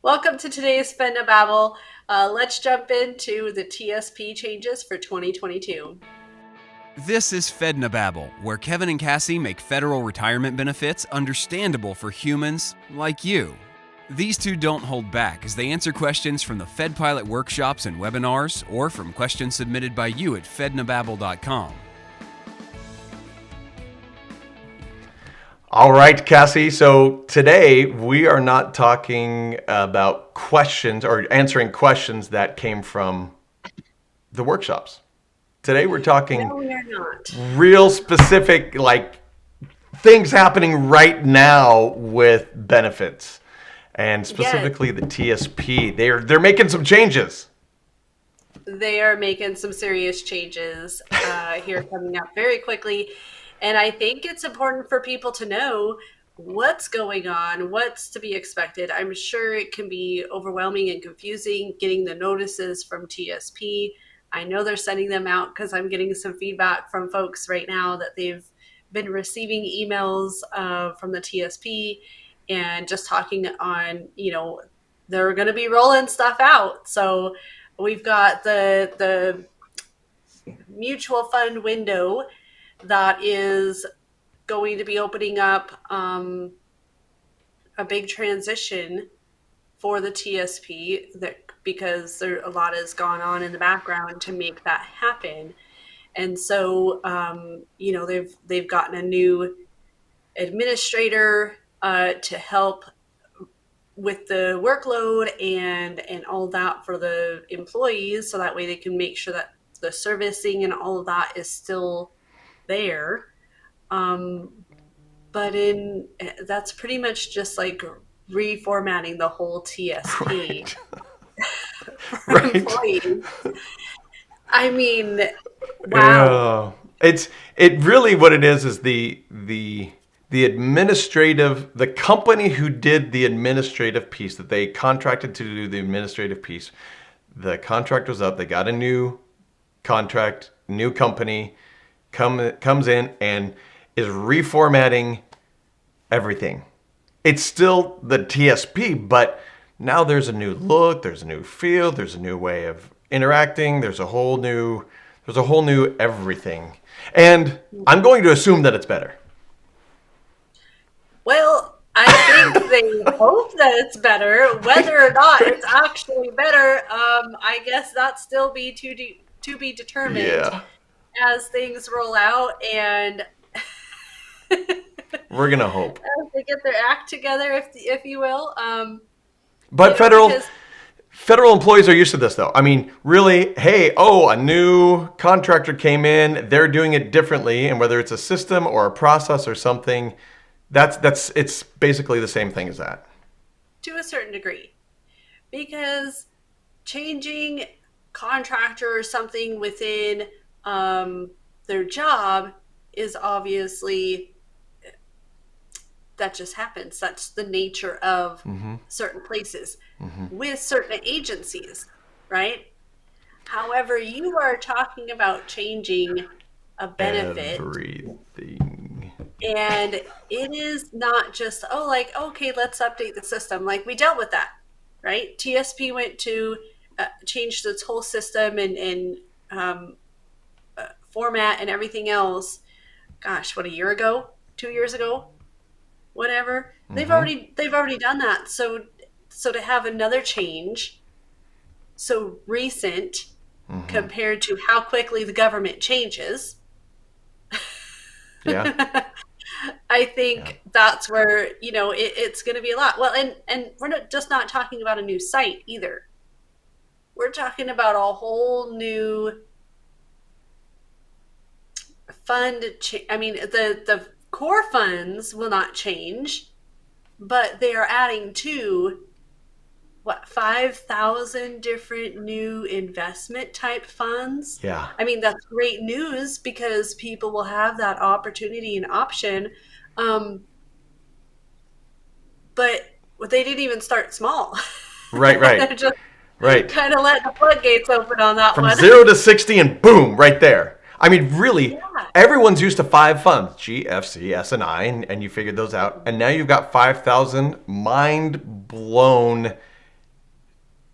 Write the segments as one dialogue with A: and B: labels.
A: Welcome to today's Fednobabble. Let's jump into the TSP changes for 2022.
B: This is Fednobabble, where Kevin and Cassie make federal retirement benefits understandable for humans like you. These two don't hold back as they answer questions from the Fed Pilot workshops and webinars or from questions submitted by you at fednobabble.com.
C: All right, Cassie. So today we are not talking about questions or answering questions that came from the workshops. Today we're talking
A: No, we are not.
C: real specific, like things happening right now with benefits, and
A: Yes,
C: specifically the TSP. They're making some changes.
A: they are making some serious changes here coming up very quickly. And I think it's important for people to know what's going on, what's to be expected. I'm sure it can be overwhelming and confusing getting the notices from TSP. I know they're sending them out because I'm getting some feedback from folks right now that they've been receiving emails from the TSP and just talking on, they're going to be rolling stuff out. So we've got the mutual fund window that is going to be opening up a big transition for the TSP that because there a lot has gone on in the background to make that happen. And so they've gotten a new administrator to help with the workload and all that for the employees, so that way they can make sure that the servicing and all of that is still there. Um, but in that's pretty much just like reformatting the whole TSP
C: Right.
A: for
C: Right.
A: employees. I mean, wow.
C: Yeah. It really what it is the administrative, the company who did the administrative piece, that they contracted to do the administrative piece. The contract was up. They got a new contract, new company comes in and is reformatting everything. It's still the TSP, but now there's a new look, there's a new feel, there's a new way of interacting, there's a whole new everything. And I'm going to assume that it's better.
A: Well, I think they hope that it's better. Whether or not it's actually better, I guess that's still to be determined
C: Yeah.
A: as things roll out and
C: We're going to hope.
A: as they get their act together, if you will.
C: But federal
A: Because
C: federal employees are used to this though. I mean, really, hey, a new contractor came in, they're doing it differently, and whether it's a system or a process or something, that's it's basically the same thing as that.
A: to a certain degree, because changing contractor or something within their job is obviously that just happens. That's the nature of certain places with certain agencies, right? However, you are talking about changing a benefit,
C: Everything.
A: and it is not just, oh, like, okay, let's update the system. Like, we dealt with that, right? TSP went to change its whole system and um, format and everything else. Gosh, what, a year ago, 2 years ago, whatever. They've already done that. So to have another change so recent compared to how quickly the government changes,
C: Yeah.
A: I
C: Yeah.
A: think that's where it's going to be a lot. Well, and we're not talking about a new site either. We're talking about a whole new fund. I mean, the core funds will not change, but they are adding to what, 5,000 different new investment type funds.
C: Yeah.
A: I mean, that's great news because people will have that opportunity and option. Um, but they didn't even start small.
C: Right,
A: They're
C: right.
A: just
C: Right.
A: kind of letting the floodgates open on that
C: From
A: one.
C: 0 to 60 and boom, right there. I mean, really,
A: Yeah.
C: everyone's used to 5 funds, G, F, C, S, and I, and you figured those out. And now you've got 5,000. Mind blown.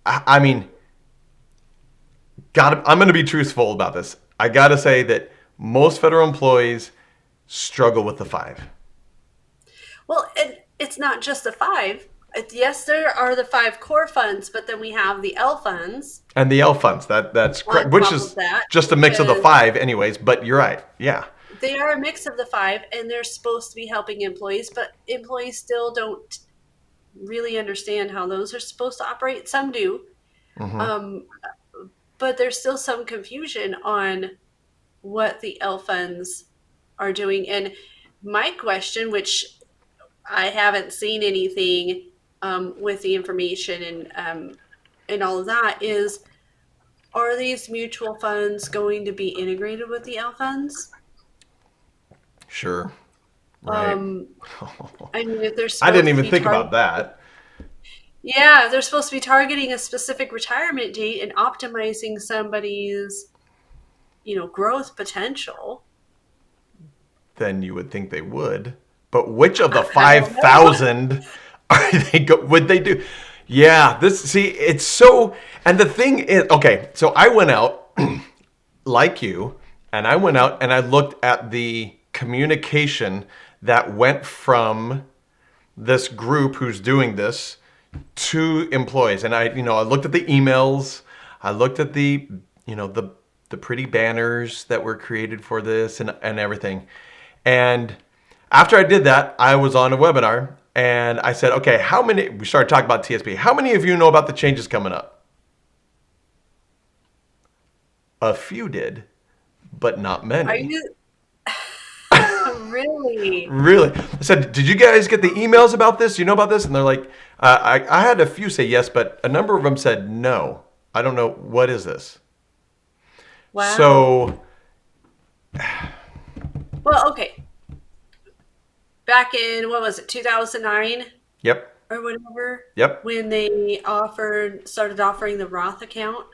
C: I mean, I'm going to be truthful about this. I got to say that most federal employees struggle with the five.
A: Well, it's not just the five. Yes, there are the five core funds, but then we have the L funds
C: And the L funds, that's
A: on
C: correct, which
A: top of
C: is
A: that
C: just a mix of the
A: because
C: five, anyways. But you're right. Yeah.
A: they are a mix of the five and they're supposed to be helping employees, but employees still don't really understand how those are supposed to operate. Some do,
C: Mm-hmm.
A: um, but there's still some confusion on what the L funds are doing. And my question, which I haven't seen anything with the information and all of that, is are these mutual funds going to be integrated with the L funds?
C: Sure. Right.
A: Um, I mean, if they're
C: I didn't
A: supposed to
C: even
A: be
C: think about
A: targeting,
C: that.
A: yeah, they're supposed to be targeting a specific retirement date and optimizing somebody's, growth potential.
C: Then you would think they would. But which of the
A: I don't know.
C: 5,000 are would they do? Yeah, it's so, and the thing is, okay, so I went out like you, and I went out and I looked at the communication that went from this group who's doing this to employees. And I looked at the emails, I looked at the pretty banners that were created for this and everything. And after I did that, I was on a webinar and I said, okay, we started talking about TSP. How many of you know about the changes coming up? A few did, but not
A: Are
C: many.
A: you really?
C: Really? I said, did you guys get the emails about this? Do you know about this? And they're like, I had a few say yes, but a number of them said no. I don't know. What is this?
A: Wow.
C: So,
A: Well, okay. Back in, what was it, 2009
C: yep,
A: or whatever,
C: yep,
A: when they started offering the Roth account,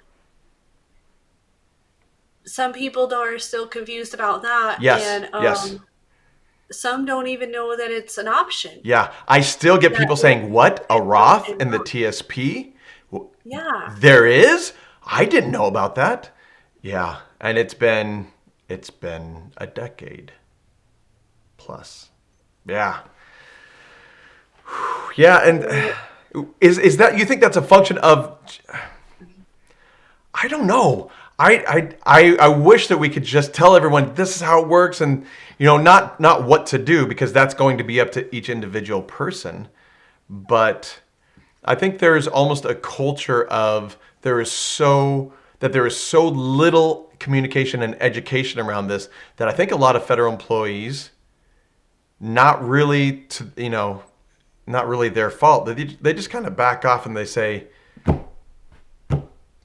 A: some people are still confused about that.
C: yes,
A: And
C: yes,
A: some don't even know that it's an option,
C: yeah. I still get
A: that
C: people
A: it
C: saying, what? A
A: can help
C: Roth
A: and
C: in the
A: not.
C: TSP?
A: Yeah.
C: There is? I didn't know about that. Yeah, and it's been a decade plus. Yeah. Yeah,
A: So,
C: and is that you think that's a function of I don't know. I wish that we could just tell everyone this is how it works and not what to do because that's going to be up to each individual person. But I think there is almost a culture of there is so little communication and education around this that I think a lot of federal employees not really not really their fault. They just kind of back off and they say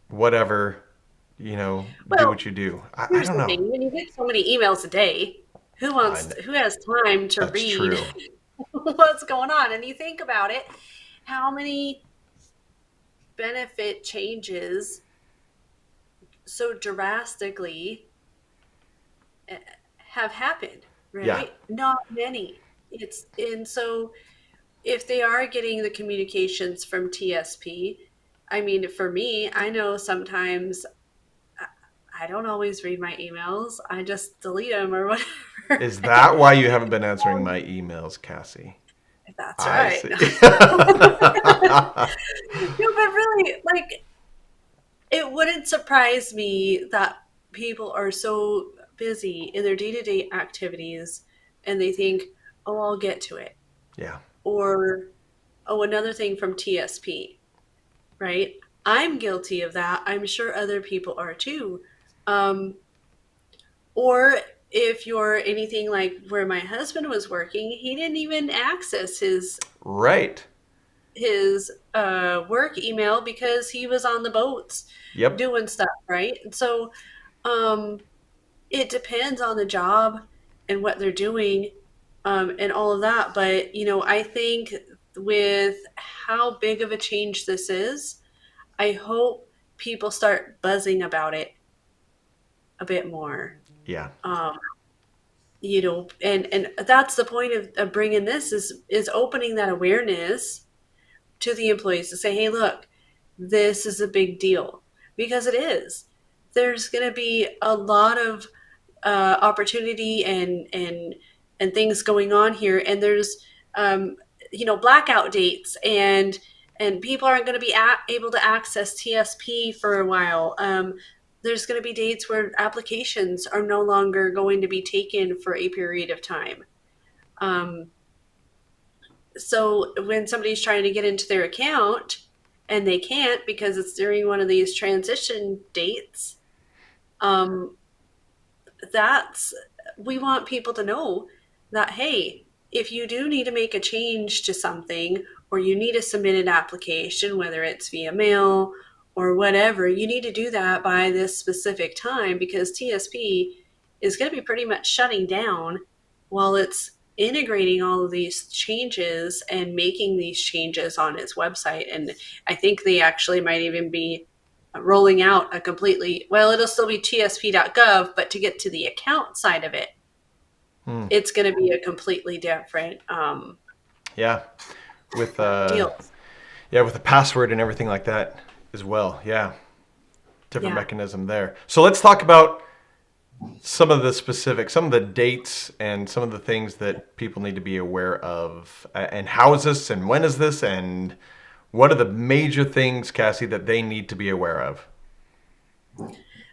C: whatever, do
A: well,
C: what you do. I
A: here's
C: don't
A: the
C: know.
A: thing: when you get so many emails a day,
C: I know.
A: who has time to
C: That's
A: read
C: true.
A: what's going on? And you think about it, how many benefit changes so drastically have happened,
C: Yeah.
A: right? Not many. It's and so if they are getting the communications from TSP, I mean, for me, I know sometimes I don't always read my emails. I just delete them or whatever.
C: Is that why you haven't been answering my emails, Cassie?
A: That's
C: I
A: right.
C: see.
A: No, but really, like, it wouldn't surprise me that people are so busy in their day to day activities and they think, oh, I'll get to it.
C: Yeah.
A: Or, oh, another thing from TSP, right? I'm guilty of that. I'm sure other people are too. Um, or if you're anything like where my husband was working, he didn't even access
C: Right.
A: his work email because he was on the boats
C: Yep.
A: doing stuff, right? And so um, it depends on the job and what they're doing and all of that. But, I think with how big of a change this is, I hope people start buzzing about it a bit more.
C: Yeah.
A: Um, and that's the point of bringing this is opening that awareness to the employees to say, hey, look, this is a big deal because it is. There's going to be a lot of opportunity and things going on here, and there's um, blackout dates, and people aren't going to be able to access TSP for a while. There's going to be dates where applications are no longer going to be taken for a period of time. Um, so when somebody's trying to get into their account and they can't because it's during one of these transition dates, um, that's we want people to know that, hey, if you do need to make a change to something or you need to submit an application, whether it's via mail or whatever, you need to do that by this specific time because TSP is going to be pretty much shutting down while it's integrating all of these changes and making these changes on its website. And I think they actually might even be rolling out a completely, well, it'll still be tsp.gov, but to get to the account side of it,
C: Hmm.
A: it's going to be a completely different
C: Yeah, with
A: deal.
C: yeah, with the password and everything like that as well. Yeah, different
A: Yeah.
C: mechanism there. So let's talk about some of the specifics, some of the dates, and some of the things that people need to be aware of. And how is this, and when is this, and what are the major things, Cassie, that they need to be aware of?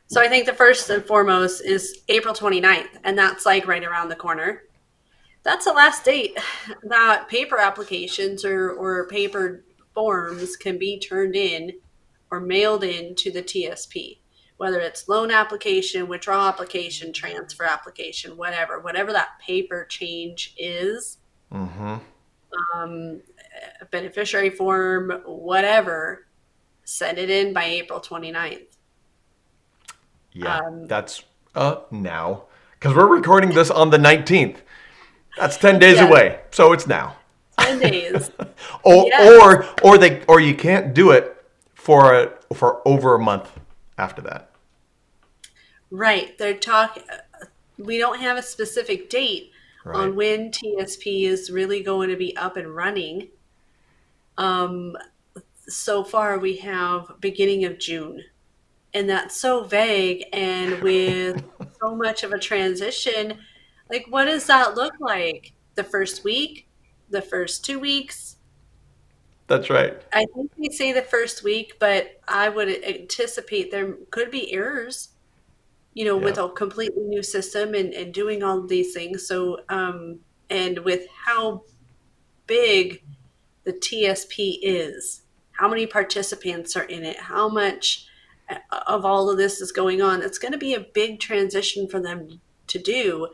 A: So I think the first and foremost is April 29th, and that's like right around the corner. That's the last date that paper applications or paper forms can be turned in or mailed in to the TSP, whether it's loan application, withdrawal application, transfer application, whatever that paper change is,
C: Mm-hmm.
A: um, a beneficiary form, whatever, send it in by April 29th.
C: Yeah,
A: Um,
C: that's now, because we're recording this on the 19th. That's 10 days
A: yes,
C: away, so it's now.
A: 10 days.
C: or
A: Yes,
C: or you can't do it for over a month after that.
A: right. They're talking. We don't have a specific date
C: Right.
A: on when TSP is really going to be up and running. Um, so far, we have beginning of June, and that's so vague. And with so much of a transition, like what does that look like? The first week, the first 2 weeks?
C: That's right.
A: I think they say the first week, but I would anticipate there could be errors, with
C: Yeah.
A: a completely new system and doing all of these things. So, and with how big the TSP is, how many participants are in it, how much of all of this is going on, it's going to be a big transition for them to do.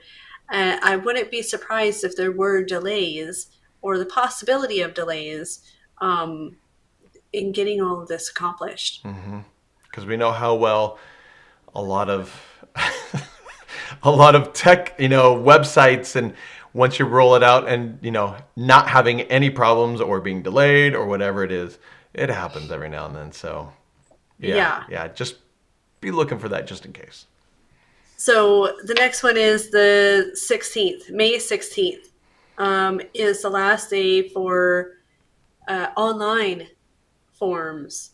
A: I wouldn't be surprised if there were delays or the possibility of delays um, in getting all of this accomplished.
C: Because we know how well a lot of a lot of tech, websites, and once you roll it out and not having any problems or being delayed or whatever it is, it happens every now and then. So yeah,
A: Yeah.
C: yeah, just be looking for that just in case.
A: So the next one is the 16th, May 16th, is the last day for online forms,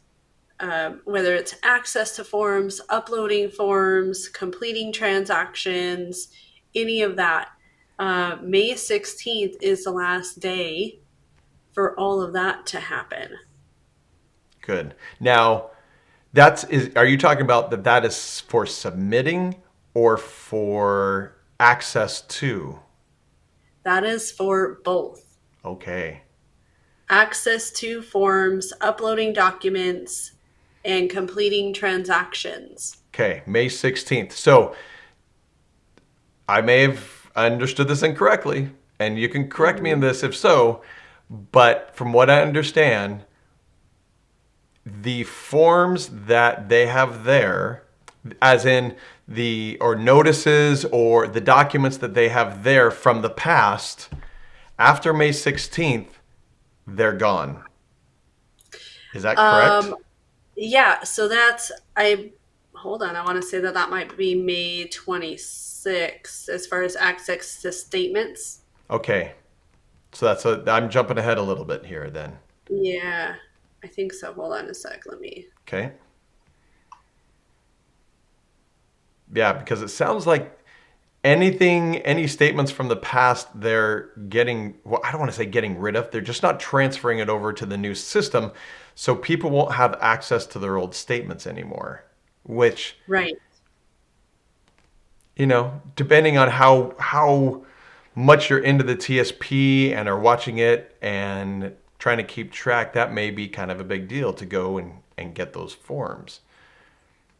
A: whether it's access to forms, uploading forms, completing transactions, any of that. May 16th is the last day for all of that to happen.
C: Good. Now, that's is are you talking about that is for submitting or for access to?
A: That is for both
C: Okay.
A: access to forms, uploading documents, and completing transactions.
C: Okay, May 16th. So I may have understood this incorrectly, and you can correct me in
A: Mhm.
C: this if so, but from what I understand, the forms that they have there, as in the or notices or the documents that they have there from the past, after May 16th, they're gone. Is that correct?
A: Um, yeah, so that's I hold on, I want to say that that might be May 26th as far as access to statements.
C: Okay. So I'm jumping ahead a little bit here then.
A: Yeah. I think so. Hold on a sec. Let me.
C: Okay. Yeah, because it sounds like any statements from the past, they're getting, well, I don't want to say getting rid of, they're just not transferring it over to the new system. So people won't have access to their old statements anymore, which,
A: Right.
C: depending on how much you're into the TSP and are watching it and trying to keep track, that may be kind of a big deal to go and get those forms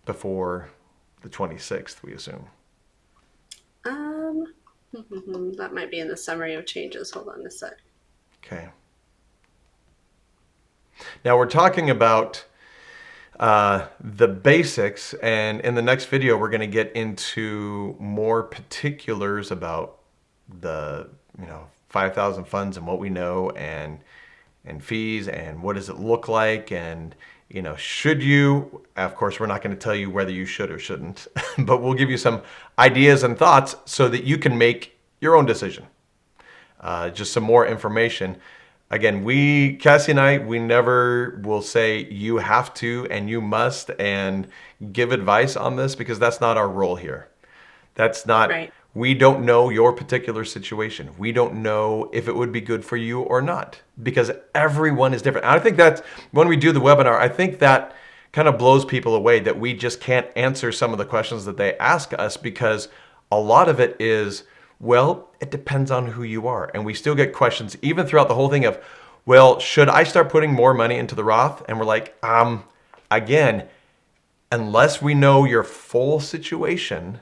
C: before the 26th, we assume.
A: Um, that might be in the summary of changes. Hold on a sec.
C: Okay. Now we're talking about the basics, and in the next video, we're going to get into more particulars about the 5,000 funds and what we know, and fees, and what does it look like, and should you, of course we're not going to tell you whether you should or shouldn't, but we'll give you some ideas and thoughts so that you can make your own decision. Just some more information. Again, Cassie and I, we never will say you have to and you must and give advice on this, because that's not our role here. That's not,
A: Right.
C: we don't know your particular situation. We don't know if it would be good for you or not, because everyone is different. And I think that when we do the webinar, I think that kind of blows people away, that we just can't answer some of the questions that they ask us, because a lot of it is, well, it depends on who you are. And we still get questions even throughout the whole thing of, well, should I start putting more money into the Roth? And we're like, again, unless we know your full situation,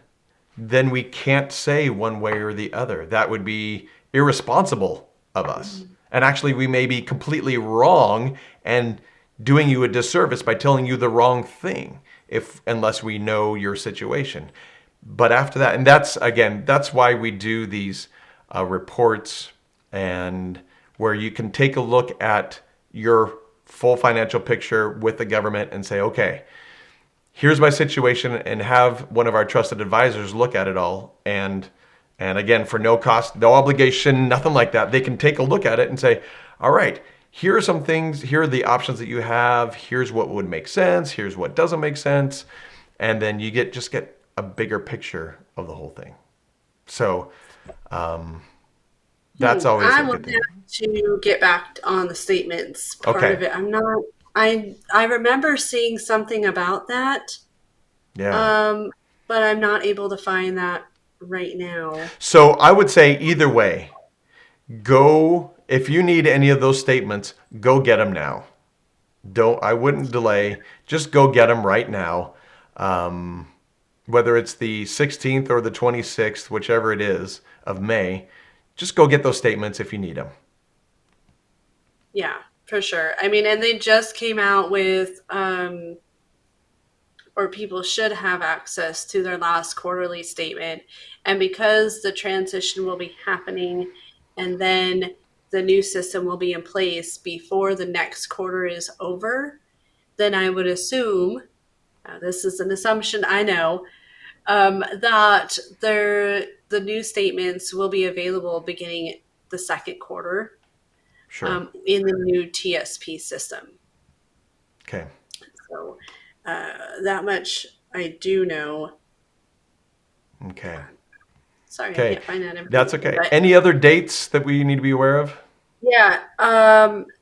C: then we can't say one way or the other. That would be irresponsible of us. And actually, we may be completely wrong and doing you a disservice by telling you the wrong thing, unless we know your situation. But after that, and that's why we do these reports, and where you can take a look at your full financial picture with the government and say, okay, here's my situation, and have one of our trusted advisors look at it all. And again, for no cost, no obligation, nothing like that, they can take a look at it and say, all right, here are some things, here are the options that you have, here's what would make sense, here's what doesn't make sense. And then you just get a bigger picture of the whole thing. So that's always
A: I
C: a
A: will
C: good thing.
A: have to get back on the statements part of
C: Okay.
A: it. I'm not. I remember seeing something about that,
C: Yeah.
A: um, but I'm not able to find that right now.
C: So I would say either way, go, if you need any of those statements, go get them now. I wouldn't delay. Just go get them right now. Whether it's the 16th or the 26th, whichever it is of May, just go get those statements if you need them.
A: Yeah, for sure. I mean, and they just came out with, or people should have access to their last quarterly statement. And because the transition will be happening and then the new system will be in place before the next quarter is over, then I would assume, this is an assumption I know, that the new statements will be available beginning the second quarter,
C: Sure.
A: in the new TSP system.
C: Okay.
A: So that much I do know.
C: Okay.
A: Sorry, I
C: Okay.
A: can't find that
C: That's
A: information.
C: okay.
A: But
C: Any other dates that we need to be aware of?
A: yeah,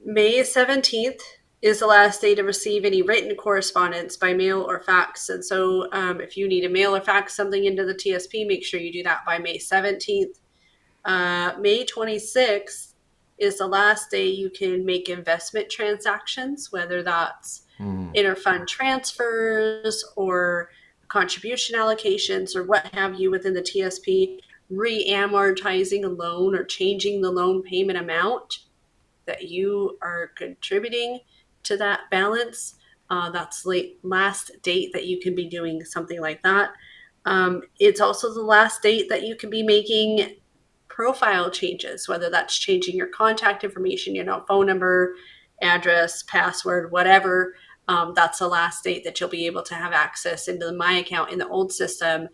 A: May 17th is the last day to receive any written correspondence by mail or fax. And so if you need to mail or fax something into the TSP, make sure you do that by May 17th. May 26th is the last day you can make investment transactions, whether that's interfund transfers or contribution allocations or what have you within the TSP, re-amortizing a loan or changing the loan payment amount that you are contributing to that balance. That's late last date that you can be doing something like that. It's also the last date that you can be making profile changes, whether that's changing your contact information, phone number, address, password, whatever. That's the last date that you'll be able to have access into the My Account in the old system,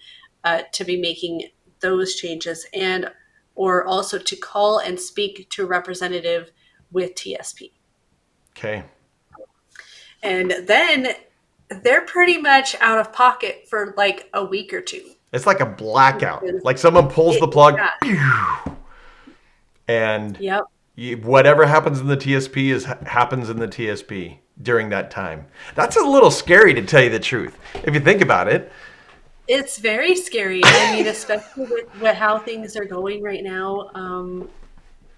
A: to be making those changes, and or also to call and speak to a representative with TSP.
C: Okay.
A: And then they're pretty much out of pocket for like a week or two.
C: It's like a blackout.
A: Because
C: Like someone pulls the plug,
A: yeah,
C: and
A: yep.
C: whatever happens in the TSP happens in the TSP during that time. That's a little scary, to tell you the truth, if you think about it.
A: It's very scary. I mean, especially with how things are going right now.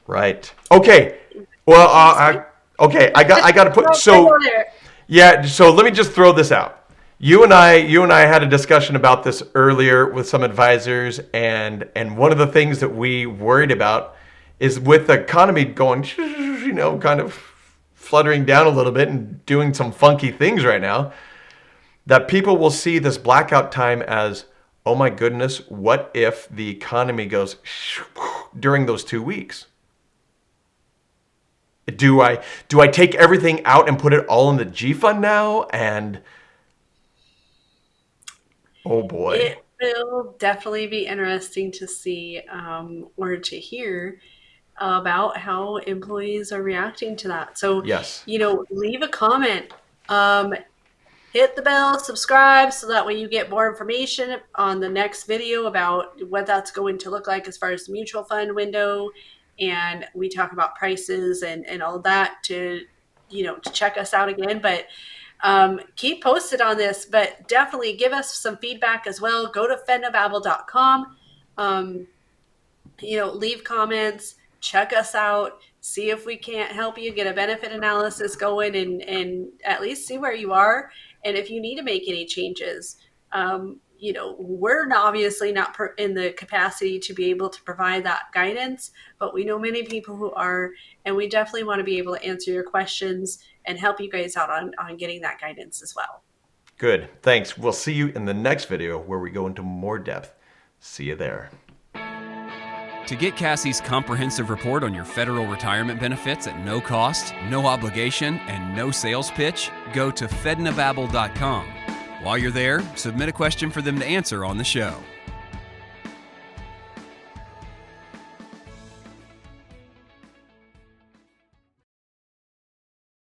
C: Right. Okay. Well, okay. I got to put
A: Well, I go there.
C: yeah. So let me just throw this out. You and I had a discussion about this earlier with some advisors, and one of the things that we worried about is with the economy going, kind of fluttering down a little bit and doing some funky things right now, that people will see this blackout time as, oh my goodness, what if the economy goes during those 2 weeks? Do I take everything out and put it all in the G fund now? And oh boy.
A: It will definitely be interesting to see or to hear about how employees are reacting to that. So,
C: Yes.
A: leave a comment. Hit the bell, subscribe, so that way you get more information on the next video about what that's going to look like as far as the mutual fund window. And we talk about prices and all that to check us out again. But keep posted on this, but definitely give us some feedback as well. Go to fednobabble.com. Leave comments, check us out, see if we can't help you get a benefit analysis going and at least see where you are. And if you need to make any changes, we're obviously not in the capacity to be able to provide that guidance, but we know many people who are, and we definitely want to be able to answer your questions and help you guys out on getting that guidance as well.
C: Good. Thanks. We'll see you in the next video where we go into more depth. See you there.
B: To get Cassie's comprehensive report on your federal retirement benefits at no cost, no obligation, and no sales pitch, go to Fednobabble.com. While you're there, submit a question for them to answer on the show.